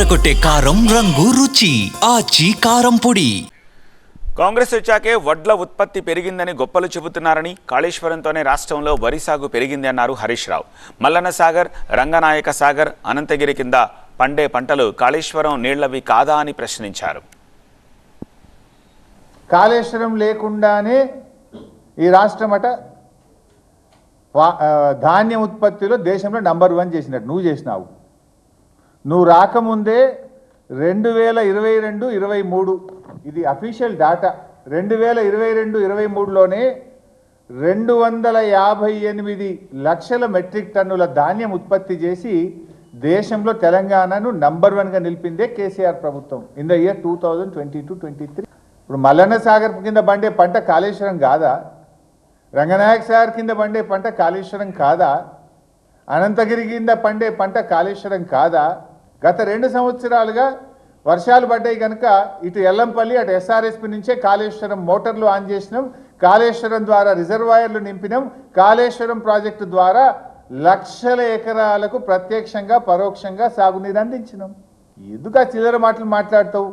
అదరకొట్టే కారం రంగు రుచి ఆచి కారం పొడి. కాంగ్రెస్ వచ్చాకే వడ్ల ఉత్పత్తి పెరిగిందని గొప్పలు చెబుతున్నారని, కాళేశ్వరంతోనే రాష్ట్రంలో వరి సాగు పెరిగింది అన్నారు హరీష్ రావు. మల్లన్న సాగర్, రంగనాయక సాగర్, అనంతగిరి కింద పండే పంటలు కాళేశ్వరం నీళ్లవి కాదా అని ప్రశ్నించారు. కాళేశ్వరం లేకుండానే ఈ రాష్ట్రమట ధాన్యం ఉత్పత్తిలో దేశంలో నంబర్ 1 చేసినట్టు నువ్వు చేసినావు. నువ్వు రాకముందే 2022-23 ఇది అఫీషియల్ డాటా. 2022-23లోనే 258 లక్షల మెట్రిక్ టన్నుల ధాన్యం ఉత్పత్తి చేసి దేశంలో తెలంగాణను నంబర్ 1గా నిలిపిందే కేసీఆర్ ప్రభుత్వం ఇన్ ద ఇయర్ 2022-23. ఇప్పుడు మల్లన్న సాగర్ కింద పండే పంట కాళేశ్వరం కాదా? రంగనాయక సాగర్ కింద పండే పంట కాళేశ్వరం కాదా? అనంతగిరి కింద పండే పంట కాళేశ్వరం కాదా? గత 2 సంవత్సరాలుగా వర్షాలు పడ్డాయి కనుక ఇటు ఎల్లంపల్లి అటు ఎస్ఆర్ఎస్పి నుంచే కాళేశ్వరం మోటార్లు ఆన్ చేసినాం, కాళేశ్వరం ద్వారా రిజర్వాయర్లు నింపినాం, కాళేశ్వరం ప్రాజెక్టు ద్వారా లక్షల ఎకరాలకు ప్రత్యక్షంగా పరోక్షంగా సాగునీరు అందించినాం. ఎందుకు ఆ చిల్లర మాటలు మాట్లాడతావు?